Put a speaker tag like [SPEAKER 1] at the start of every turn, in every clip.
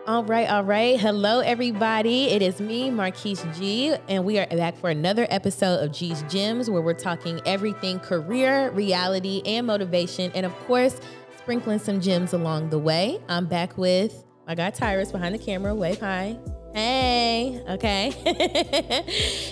[SPEAKER 1] All right, all right. Hello, everybody. It is me, Marquise G, and we are back for another episode of G's Gems, where we're talking everything career, reality, and motivation, and of course, sprinkling some gems along the way. I'm back with my guy Tyrus behind the camera. Wave hi. Hey, okay.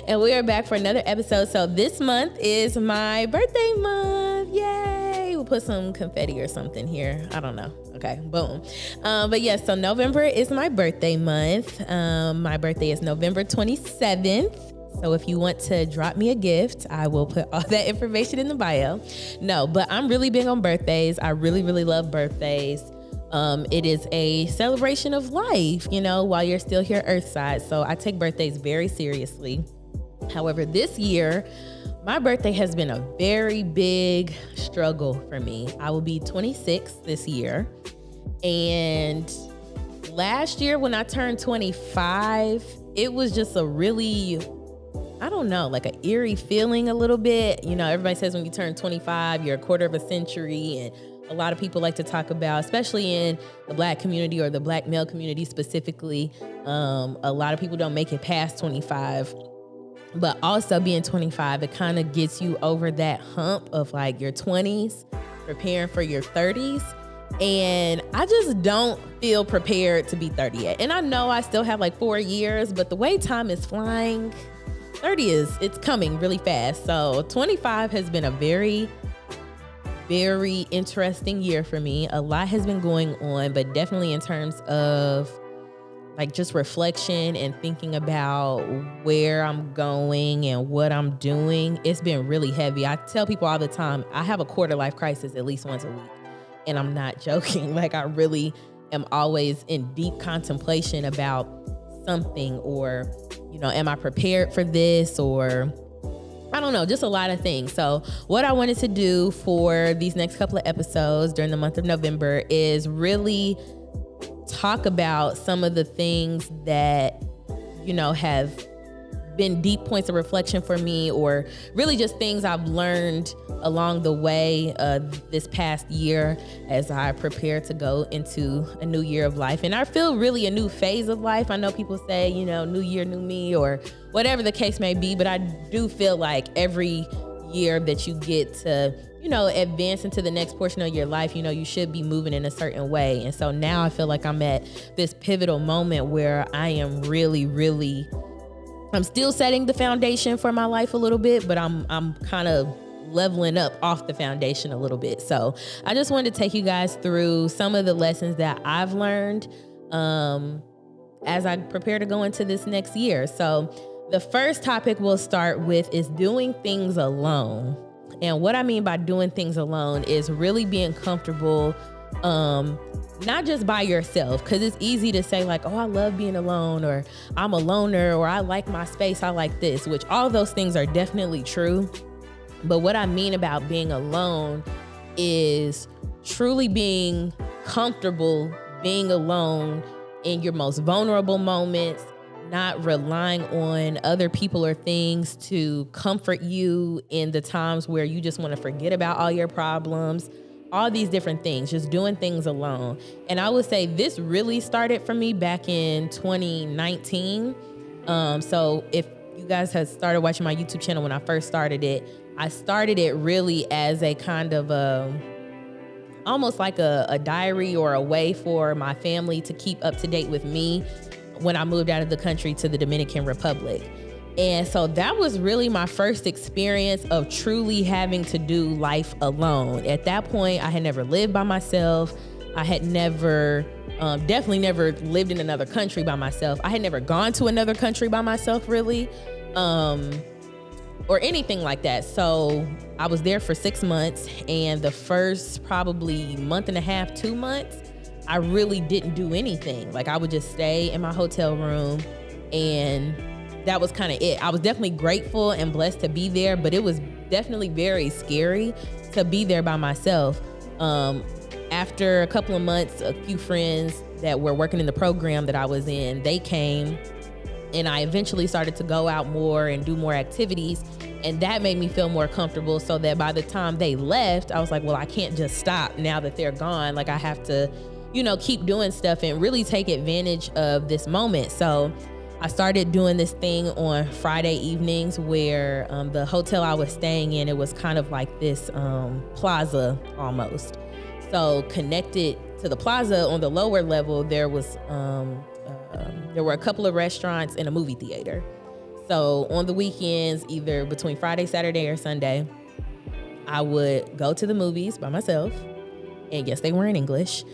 [SPEAKER 1] And we are back for another episode. So this month is my birthday month. Yay. We'll put some confetti or something here. I don't know. Okay, boom. But yes, so November is my birthday month. My birthday is November 27th. So if you want to drop me a gift, I will put all that information in the bio. No, but I'm really big on birthdays. I really, really love birthdays. It is a celebration of life, you know, while you're still here Earthside. So I take birthdays very seriously. However, this year, my birthday has been a very big struggle for me. I will be 26 this year. And last year when I turned 25, it was just a really, I don't know, like an eerie feeling a little bit. You know, everybody says when you turn 25, you're a quarter of a century, and a lot of people like to talk about, especially in the Black community or the Black male community specifically, a lot of people don't make it past 25. But also being 25, it kind of gets you over that hump of like your 20s, preparing for your 30s. And I just don't feel prepared to be 30 yet. And I know I still have like 4 years, but the way time is flying, 30 it's coming really fast. So 25 has been a very, very interesting year for me. A lot has been going on, but definitely in terms of like just reflection and thinking about where I'm going and what I'm doing, it's been really heavy. I tell people all the time, I have a quarter life crisis at least once a week. And I'm not joking. Like I really am always in deep contemplation about something, or, you know, am I prepared for this, or I don't know, just a lot of things. So what I wanted to do for these next couple of episodes during the month of November is really talk about some of the things that, you know, have been deep points of reflection for me, or really just things I've learned along the way this past year as I prepare to go into a new year of life. And I feel really a new phase of life. I know people say, you know, new year, new me, or whatever the case may be, but I do feel like every year that you get to, you know, advance into the next portion of your life, you know, you should be moving in a certain way. And so now I feel like I'm at this pivotal moment where I am really, I'm still setting the foundation for my life a little bit, but I'm kind of leveling up off the foundation a little bit. So I just wanted to take you guys through some of the lessons that I've learned as I prepare to go into this next year. So the first topic we'll start with is doing things alone. And what I mean by doing things alone is really being comfortable, not just by yourself, because it's easy to say like, oh, I love being alone, or I'm a loner, or I like my space, I like this, which all those things are definitely true. But what I mean about being alone is truly being comfortable being alone in your most vulnerable moments, not relying on other people or things to comfort you in the times where you just want to forget about all your problems, all these different things, just doing things alone. And I would say this really started for me back in 2019. So if you guys had started watching my YouTube channel when I first started it, I started it really as a kind of almost like a diary or a way for my family to keep up to date with me when I moved out of the country to the Dominican Republic. And so that was really my first experience of truly having to do life alone. At that point, I had never lived by myself. I had never, definitely never lived in another country by myself. I had never gone to another country by myself, really, or anything like that. So I was there for 6 months, and the first probably month and a half, 2 months, I really didn't do anything. Like I would just stay in my hotel room, and that was kind of it. I was definitely grateful and blessed to be there, but it was definitely very scary to be there by myself. After a couple of months, a few friends that were working in the program that I was in, they came, and I eventually started to go out more and do more activities. And that made me feel more comfortable, so that by the time they left, I was like, well, I can't just stop now that they're gone. Like I have to, keep doing stuff and really take advantage of this moment. So I started doing this thing on Friday evenings where the hotel I was staying in, it was kind of like this plaza almost. So connected to the plaza on the lower level, there were a couple of restaurants and a movie theater. So on the weekends, either between Friday, Saturday, or Sunday, I would go to the movies by myself. And yes, they were in English.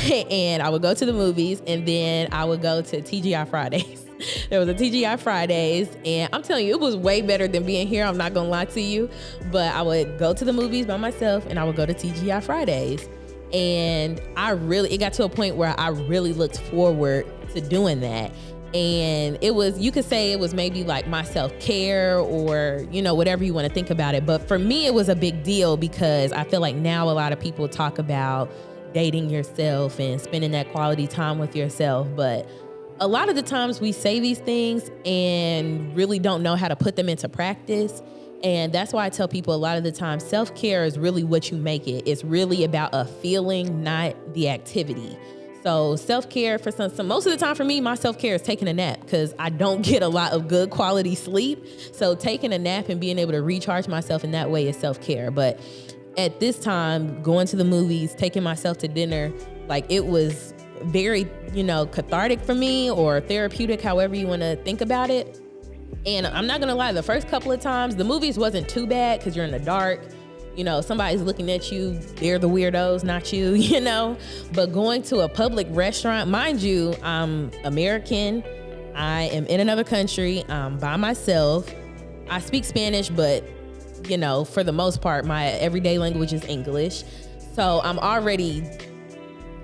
[SPEAKER 1] And I would go to the movies, and then I would go to TGI Fridays. There was a TGI Fridays, and I'm telling you, it was way better than being here. I'm not gonna lie to you, but I would go to the movies by myself, and I would go to TGI Fridays. And it got to a point where I really looked forward to doing that. And you could say it was maybe like my self-care or, whatever you want to think about it. But for me, it was a big deal because I feel like now a lot of people talk about dating yourself and spending that quality time with yourself. But a lot of the times we say these things and really don't know how to put them into practice. And that's why I tell people a lot of the time, self-care is really what you make it. It's really about a feeling, not the activity. So self-care for some most of the time for me, my self-care is taking a nap because I don't get a lot of good quality sleep. So taking a nap and being able to recharge myself in that way is self-care. But at this time, going to the movies, taking myself to dinner, like it was very, cathartic for me or therapeutic, however you want to think about it. And I'm not going to lie, the first couple of times, the movies wasn't too bad because you're in the dark. Somebody's looking at you, they're the weirdos, not you, But going to a public restaurant, mind you, I'm American. I am in another country. I'm by myself. I speak Spanish, but, for the most part, my everyday language is English. So I'm already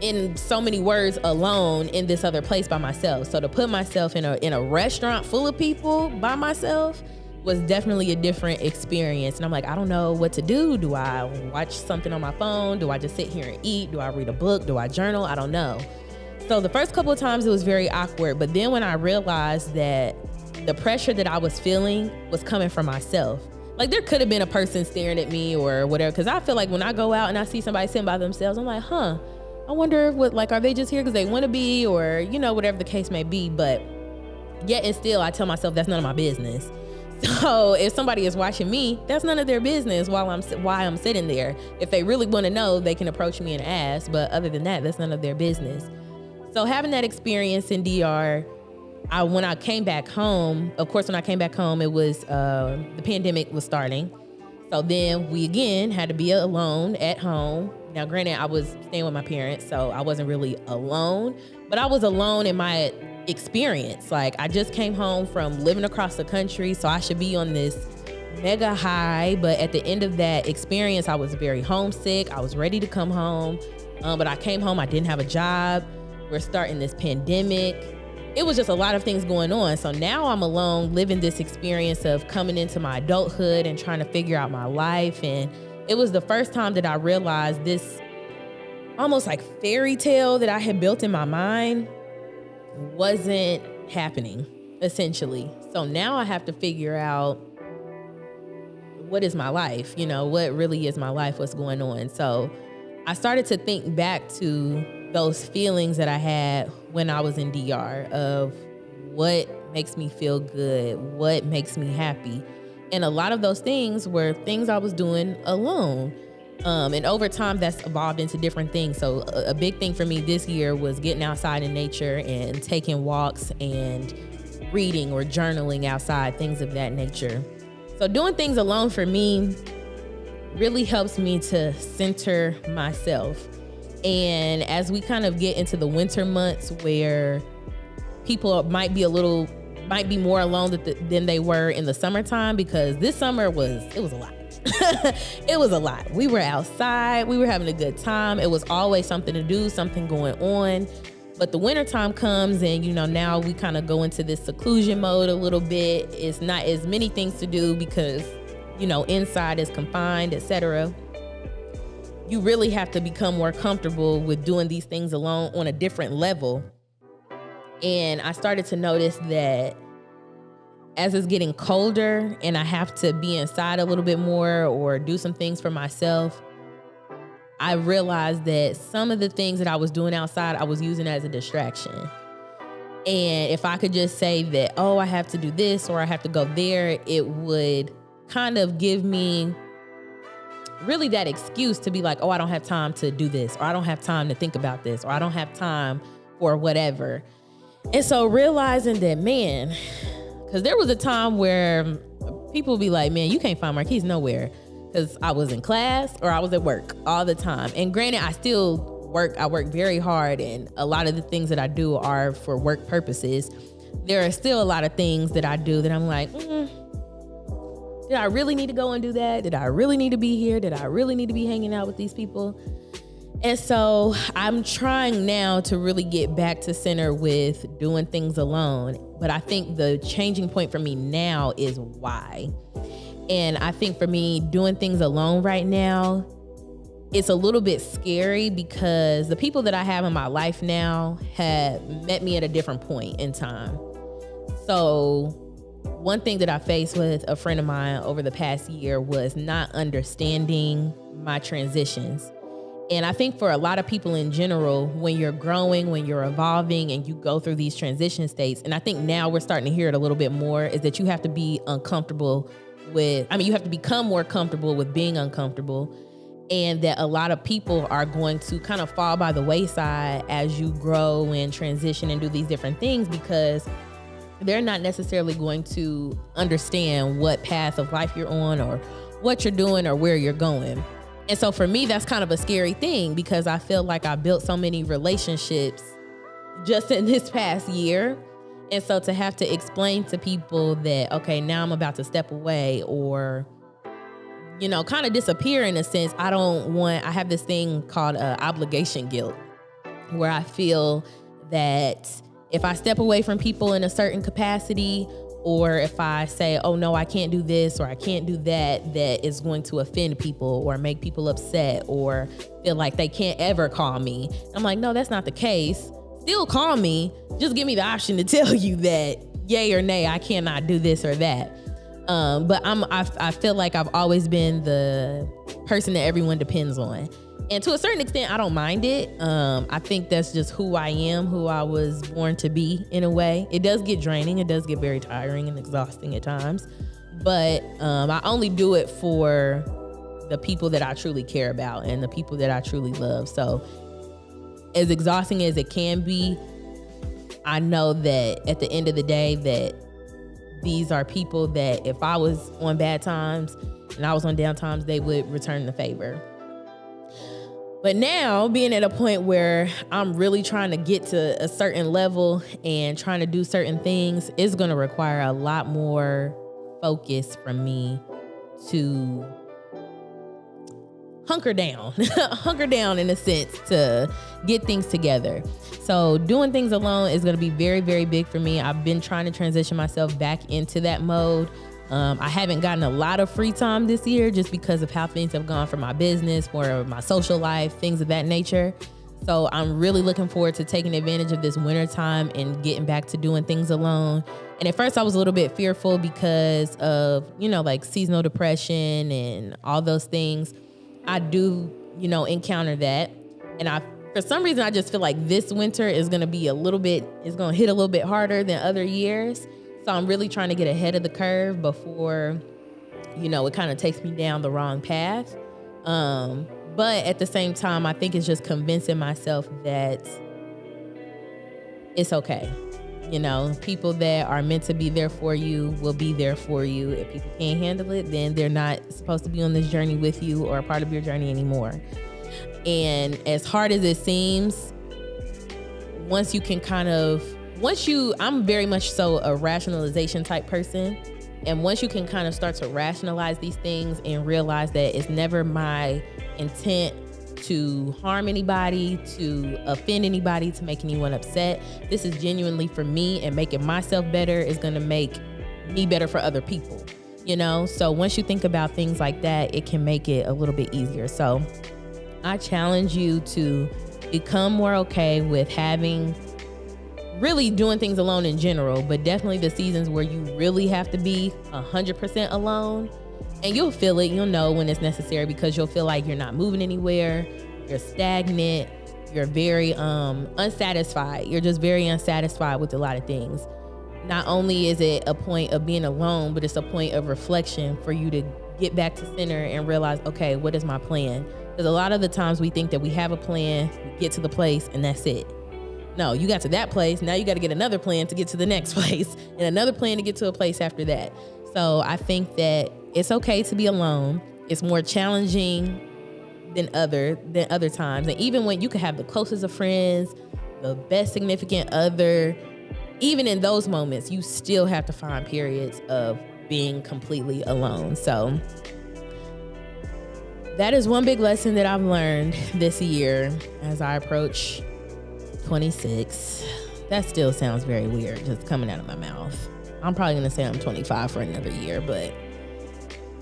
[SPEAKER 1] in so many words alone in this other place by myself. So to put myself in a restaurant full of people by myself was definitely a different experience. And I'm like, I don't know what to do. Do I watch something on my phone? Do I just sit here and eat? Do I read a book? Do I journal? I don't know. So the first couple of times it was very awkward. But then when I realized that the pressure that I was feeling was coming from myself, like there could have been a person staring at me or whatever. Cause I feel like when I go out and I see somebody sitting by themselves, I'm like, I wonder are they just here because they want to be or, whatever the case may be. But yet and still I tell myself that's none of my business. So if somebody is watching me, that's none of their business why I'm sitting there. If they really want to know, they can approach me and ask. But other than that, that's none of their business. So having that experience in DR, when I came back home, of course, it was the pandemic was starting. So then we again had to be alone at home. Now, granted, I was staying with my parents, so I wasn't really alone, but I was alone in my experience. Like I just came home from living across the country, so I should be on this mega high. But at the end of that experience, I was very homesick. I was ready to come home, but I came home. I didn't have a job. We're starting this pandemic. It was just a lot of things going on. So now I'm alone, living this experience of coming into my adulthood and trying to figure out my life. And it was the first time that I realized this almost like fairy tale that I had built in my mind wasn't happening, essentially. So now I have to figure out what is my life, what really is my life, what's going on. So I started to think back to those feelings that I had when I was in DR of what makes me feel good, what makes me happy. And a lot of those things were things I was doing alone. And over time, that's evolved into different things. So a big thing for me this year was getting outside in nature and taking walks and reading or journaling outside, things of that nature. So doing things alone for me really helps me to center myself. And as we kind of get into the winter months where people might be more alone than they were in the summertime, because this summer it was a lot. It was a lot. We were outside. We were having a good time. It was always something to do, something going on. But the wintertime comes and, now we kind of go into this seclusion mode a little bit. It's not as many things to do because, inside is confined, etc. You really have to become more comfortable with doing these things alone on a different level. And I started to notice that as it's getting colder and I have to be inside a little bit more or do some things for myself, I realized that some of the things that I was doing outside, I was using as a distraction. And if I could just say that, oh, I have to do this or I have to go there, it would kind of give me really that excuse to be like, oh, I don't have time to do this, or I don't have time to think about this, or I don't have time for whatever. And so realizing that, man, because there was a time where people would be like, man, you can't find Marquise nowhere, because I was in class or I was at work all the time. And granted, I still work. I work very hard, and a lot of the things that I do are for work purposes. There are still a lot of things that I do that I'm like, did I really need to go and do that? Did I really need to be here? Did I really need to be hanging out with these people? And so I'm trying now to really get back to center with doing things alone. But I think the changing point for me now is why. And I think for me, doing things alone right now, it's a little bit scary because the people that I have in my life now have met me at a different point in time. So one thing that I faced with a friend of mine over the past year was not understanding my transitions. And I think for a lot of people in general, when you're growing, when you're evolving and you go through these transition states, and I think now we're starting to hear it a little bit more, is that you have to be uncomfortable with, you have to become more comfortable with being uncomfortable. And that a lot of people are going to kind of fall by the wayside as you grow and transition and do these different things, because they're not necessarily going to understand what path of life you're on or what you're doing or where you're going. And so for me, that's kind of a scary thing, because I feel like I built so many relationships just in this past year. And so to have to explain to people that, okay, now I'm about to step away or, kind of disappear in a sense. I have this thing called obligation guilt, where I feel that if I step away from people in a certain capacity, or if I say, oh no, I can't do this or I can't do that, that is going to offend people or make people upset or feel like they can't ever call me. I'm like, no, that's not the case. Still call me. Just give me the option to tell you that yay or nay, I cannot do this or that. But I feel like I've always been the person that everyone depends on. And to a certain extent, I don't mind it. I think that's just who I am, who I was born to be in a way. It does get draining. It does get very tiring and exhausting at times. But I only do it for the people that I truly care about and the people that I truly love. So as exhausting as it can be, I know that at the end of the day that these are people that if I was on bad times and I was on down times, they would return the favor. But now being at a point where I'm really trying to get to a certain level and trying to do certain things is going to require a lot more focus from me to hunker down in a sense to get things together. So doing things alone is going to be very, very big for me. I've been trying to transition myself back into that mode. I haven't gotten a lot of free time this year just because of how things have gone for my business, for my social life, things of that nature. So I'm really looking forward to taking advantage of this winter time and getting back to doing things alone. And at first I was a little bit fearful because of, like seasonal depression and all those things. I do, encounter that. And for some reason, I just feel like this winter is going to be it's going to hit a little bit harder than other years. So I'm really trying to get ahead of the curve before, it kind of takes me down the wrong path. But at the same time, I think it's just convincing myself that it's okay. People that are meant to be there for you will be there for you. If people can't handle it, then they're not supposed to be on this journey with you or a part of your journey anymore. And as hard as it seems, I'm very much so a rationalization type person. And once you can kind of start to rationalize these things and realize that it's never my intent to harm anybody, to offend anybody, to make anyone upset. This is genuinely for me, and making myself better is going to make me better for other people, So once you think about things like that, it can make it a little bit easier. So I challenge you to become more okay with really doing things alone in general, but definitely the seasons where you really have to be 100% alone. And you'll feel it, you'll know when it's necessary, because you'll feel like you're not moving anywhere, you're stagnant, you're very unsatisfied. You're just very unsatisfied with a lot of things. Not only is it a point of being alone, but it's a point of reflection for you to get back to center and realize, okay, what is my plan? Because a lot of the times we think that we have a plan, we get to the place, and that's it. No, you got to that place. Now you got to get another plan to get to the next place and another plan to get to a place after that. So I think that it's okay to be alone. It's more challenging than other times. And even when you could have the closest of friends, the best significant other, even in those moments, you still have to find periods of being completely alone. So that is one big lesson that I've learned this year as I approach 26. That still sounds very weird just coming out of my mouth. I'm probably gonna say I'm 25 for another year, but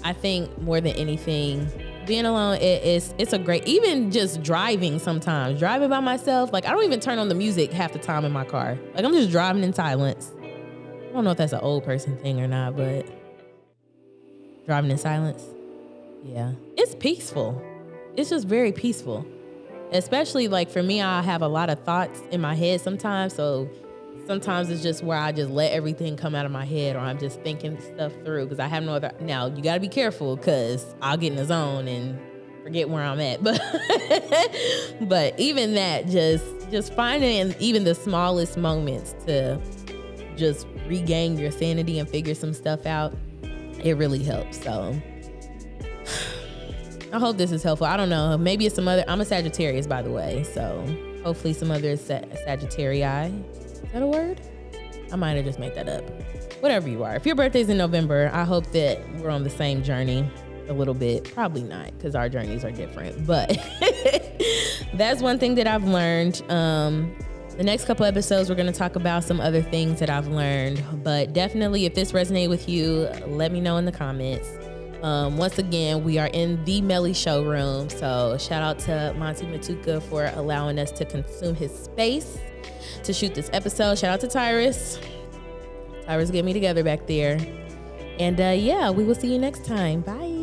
[SPEAKER 1] I think more than anything, being alone, it's a great, even just driving sometimes, driving by myself, like I don't even turn on the music half the time in my car. Like I'm just driving in silence. I don't know if that's an old person thing or not, but driving in silence, yeah, it's peaceful. It's just very peaceful. Especially like for me, I have a lot of thoughts in my head sometimes. So sometimes it's just where I just let everything come out of my head, or I'm just thinking stuff through because I have no other. Now you got to be careful because I'll get in the zone and forget where I'm at. But even that, just finding even the smallest moments to just regain your sanity and figure some stuff out, it really helps. So I hope this is helpful. I don't know. Maybe it's some other. I'm a Sagittarius, by the way. So hopefully some other Sagittarii. Is that a word? I might have just made that up. Whatever you are. If your birthday's in November, I hope that we're on the same journey a little bit. Probably not, because our journeys are different. But that's one thing that I've learned. The next couple episodes, we're going to talk about some other things that I've learned. But definitely, if this resonated with you, let me know in the comments. Once again, we are in the Melly showroom. So shout out to Monty Matuka for allowing us to consume his space to shoot this episode. Shout out to Tyrus. Tyrus get me together back there. And yeah, we will see you next time. Bye.